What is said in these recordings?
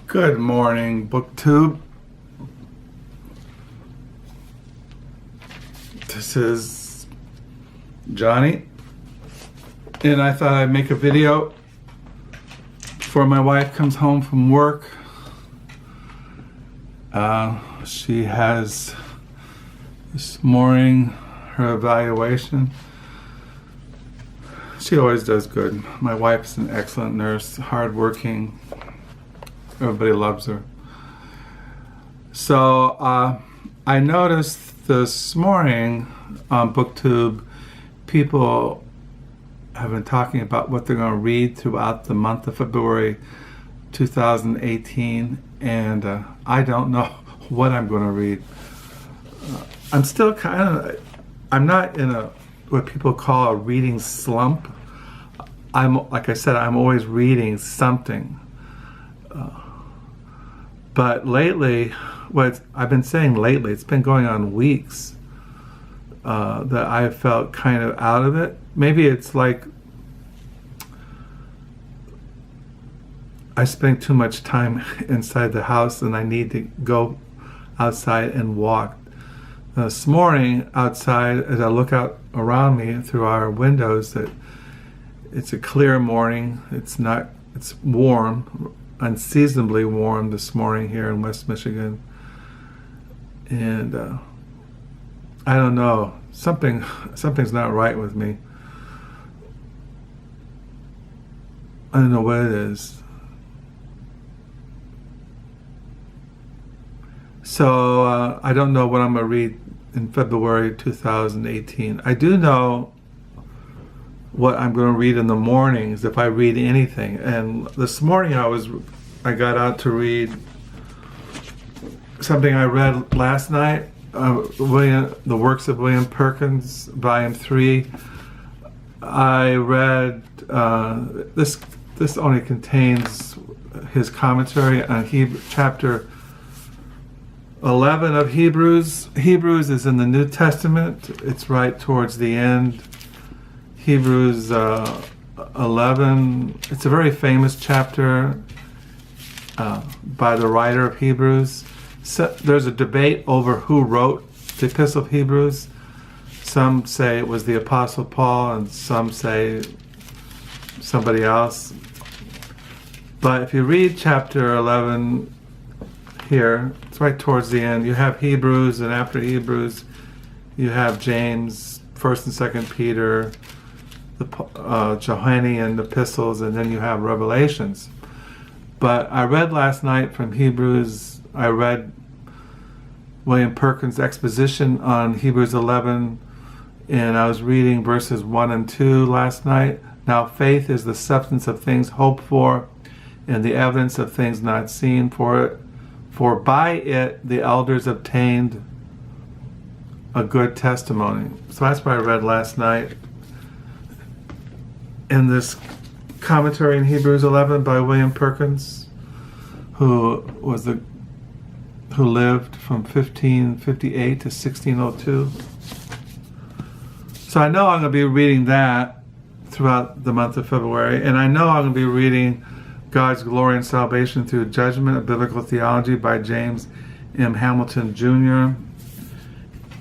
Good morning, BookTube. This is Johnny, and I thought I'd make a video before my wife comes home from work. She has this morning her evaluation. She always does good. My wife's an excellent nurse, hardworking. Everybody loves her. So I noticed this morning on BookTube, people have been talking about what they're going to read throughout the month of February 2018, and I don't know what I'm going to read. I'm still I'm not in a what people call a reading slump. Like I said, I'm always reading something. But lately, what I've been saying lately, it's been going on weeks, that I felt kind of out of it. Maybe it's like I spend too much time inside the house and I need to go outside and walk. This morning outside, as I look out around me through our windows, that it's a clear morning. It's warm, unseasonably warm this morning here in West Michigan. And I don't know, something's not right with me. I don't know what it is. So I don't know what I'm going to read in February 2018. I do know what I'm going to read in the mornings if I read anything. And this morning I got out to read something I read last night, The Works of William Perkins, Volume 3. I read, this only contains his commentary on chapter 11 of Hebrews. Hebrews is in the New Testament. It's right towards the end. Hebrews 11. It's a very famous chapter by the writer of Hebrews. So there's a debate over who wrote the Epistle of Hebrews. Some say it was the Apostle Paul, and some say somebody else. But if you read chapter 11 here, it's right towards the end. You have Hebrews, and after Hebrews, you have James, 1st and 2nd Peter, the Johannian epistles, and then you have Revelations. But I read last night from Hebrews, I read William Perkins' Exposition on Hebrews 11, and I was reading verses 1 and 2 last night. Now faith is the substance of things hoped for, and the evidence of things not seen. For by it the elders obtained a good testimony. So that's what I read last night. In this commentary in Hebrews 11 by William Perkins, who lived from 1558 to 1602. So I know I'm going to be reading that throughout the month of February, and I know I'm going to be reading God's Glory and Salvation Through Judgment of Biblical Theology by James M. Hamilton Jr.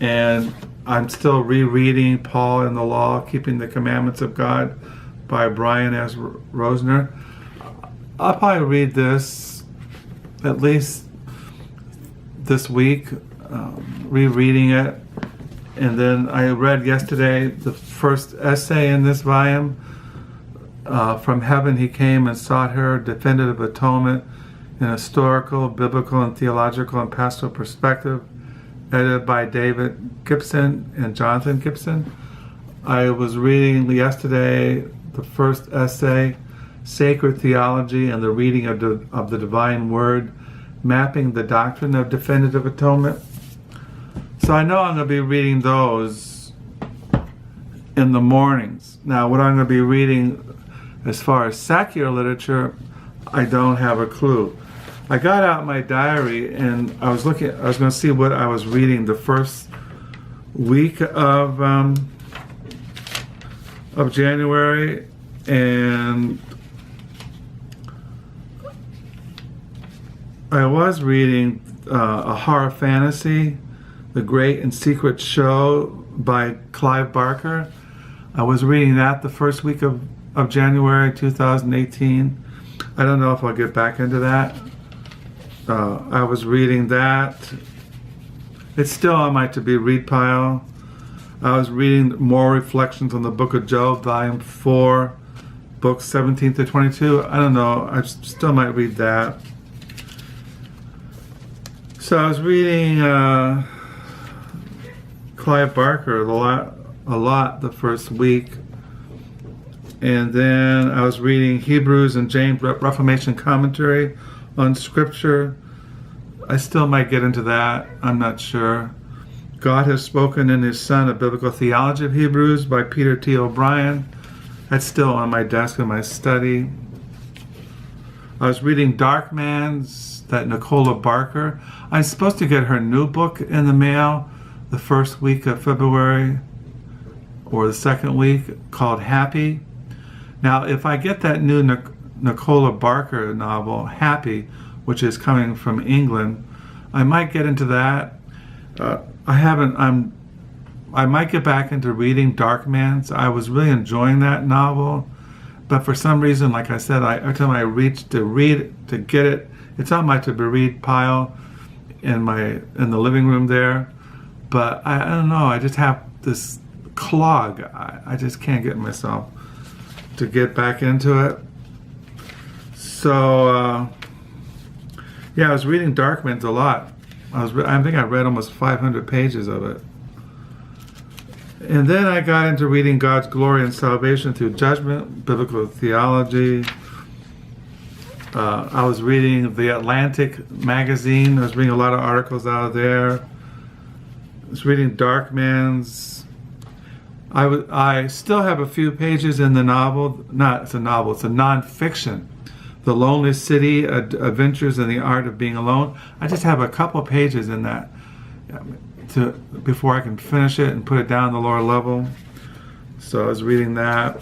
And I'm still rereading Paul and the Law, Keeping the Commandments of God by Brian S. Rosner. I'll probably read this at least this week, rereading it. And then I read yesterday the first essay in this volume, From Heaven He Came and Sought Her, Definitive Atonement in Historical, Biblical, and Theological and Pastoral Perspective, edited by David Gibson and Jonathan Gibson. I was reading yesterday the first essay, Sacred Theology and the Reading of the Divine Word, Mapping the Doctrine of Definitive Atonement. So I know I'm going to be reading those in the mornings. Now, what I'm going to be reading as far as secular literature, I don't have a clue. I got out my diary and I was going to see what I was reading the first week of January, and I was reading a horror fantasy, The Great and Secret Show by Clive Barker. I was reading that the first week of January 2018. I don't know if I'll get back into that. I was reading that. It's still on my to-be read pile. I was reading more reflections on the Book of Job, Volume 4, books 17 to 22. I don't know. I still might read that. So I was reading Clive Barker a lot the first week. And then I was reading Hebrews and James Reformation commentary on Scripture. I still might get into that. I'm not sure. God Has Spoken in His Son, A Biblical Theology of Hebrews by Peter T. O'Brien. That's still on my desk in my study. I was reading Dark Man's, that Nicola Barker. I'm supposed to get her new book in the mail the first week of February or the second week, called Happy. Now, if I get that new Nicola Barker novel, Happy, which is coming from England, I might get into that. I might get back into reading Dark Man's. I was really enjoying that novel, but for some reason, like I said, every time I reach to get it, it's on my to-be-read pile in the living room there. But I don't know. I just have this clog. I just can't get myself to get back into it. So yeah, I was reading Dark Man's a lot. I think I read almost 500 pages of it. And then I got into reading God's Glory and Salvation Through Judgment, Biblical Theology. I was reading The Atlantic magazine. I was reading a lot of articles out of there. I was reading Dark Man's. I still have a few pages in the novel. It's a novel, it's a non-fiction. The Lonely City, Adventures in the Art of Being Alone. I just have a couple pages in that before I can finish it and put it down the lower level. So I was reading that.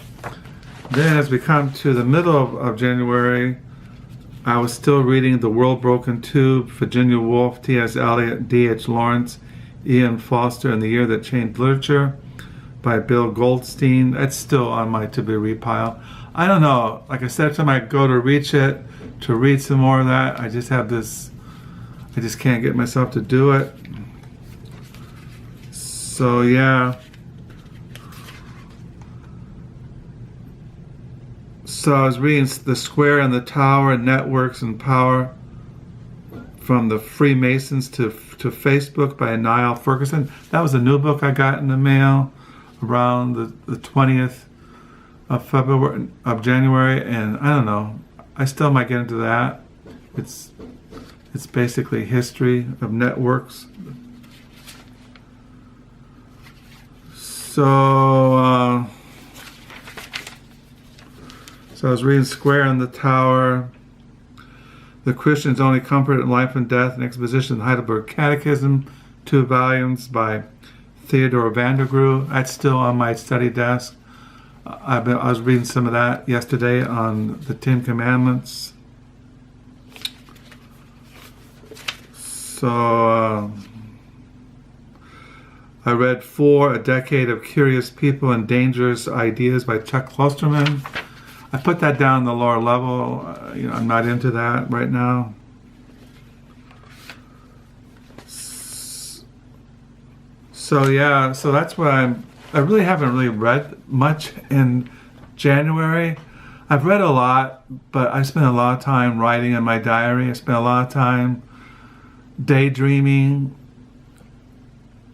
Then as we come to the middle of January, I was still reading The World Broken Tube, Virginia Woolf, T.S. Eliot, D.H. Lawrence, Ian Foster, and the Year That Changed Literature by Bill Goldstein. That's still on my to-be-read pile. I don't know. Like I said, every time I go to reach it, to read some more of that, I just can't get myself to do it. So yeah. So I was reading The Square and the Tower, Networks and Power, from the Freemasons to Facebook by Niall Ferguson. That was a new book I got in the mail around the 20th of January, and I don't know, I still might get into that. It's basically history of networks. So I was reading Square and the Tower, The Christian's Only Comfort in Life and Death, an Exposition, Heidelberg Catechism, 2 volumes by Theodorus VanderGroe. That's still on my study desk. I was reading some of that yesterday on the 10 Commandments. So I read 4, A Decade of Curious People and Dangerous Ideas by Chuck Klosterman. I put that down the lower level. I'm not into that right now. So yeah, so that's what I really haven't really read much in January. I've read a lot, but I spent a lot of time writing in my diary. I spent a lot of time daydreaming.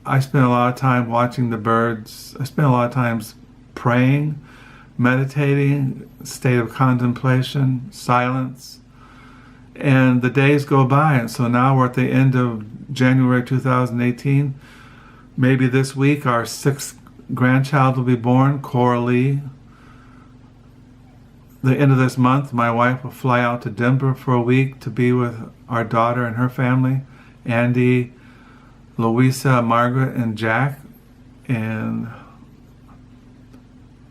I spent a lot of time watching the birds. I spent a lot of times praying, meditating, state of contemplation, silence. And the days go by, and so now we're at the end of January 2018. Maybe this week our 6th grandchild will be born, Coralie. The end of this month, my wife will fly out to Denver for a week to be with our daughter and her family, Andy, Louisa, Margaret, and Jack. And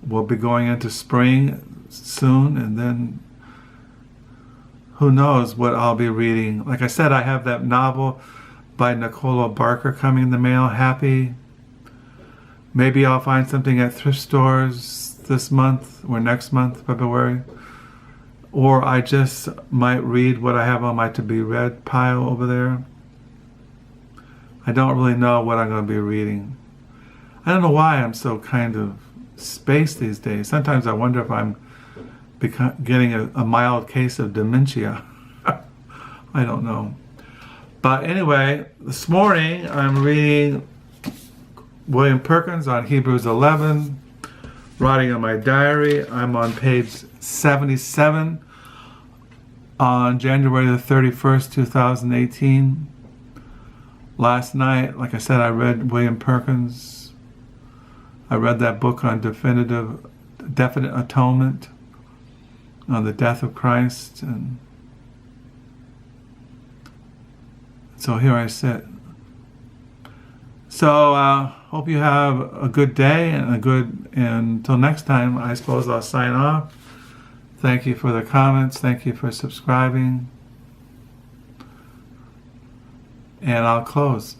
we'll be going into spring soon, and then who knows what I'll be reading. Like I said, I have that novel by Nicola Barker coming in the mail. Happy. Maybe I'll find something at thrift stores this month or next month, February. Or I just might read what I have on my to-be-read pile over there. I don't really know what I'm going to be reading. I don't know why I'm so kind of spaced these days. Sometimes I wonder if I'm getting a mild case of dementia. I don't know. But anyway, this morning I'm reading William Perkins on Hebrews 11, writing on my diary. I'm on page 77 on January the 31st, 2018. Last night, like I said, I read William Perkins. I read that book on definite atonement, on the death of Christ, and so here I sit. So hope you have a good day and until next time, I suppose I'll sign off. Thank you for the comments. Thank you for subscribing. And I'll close.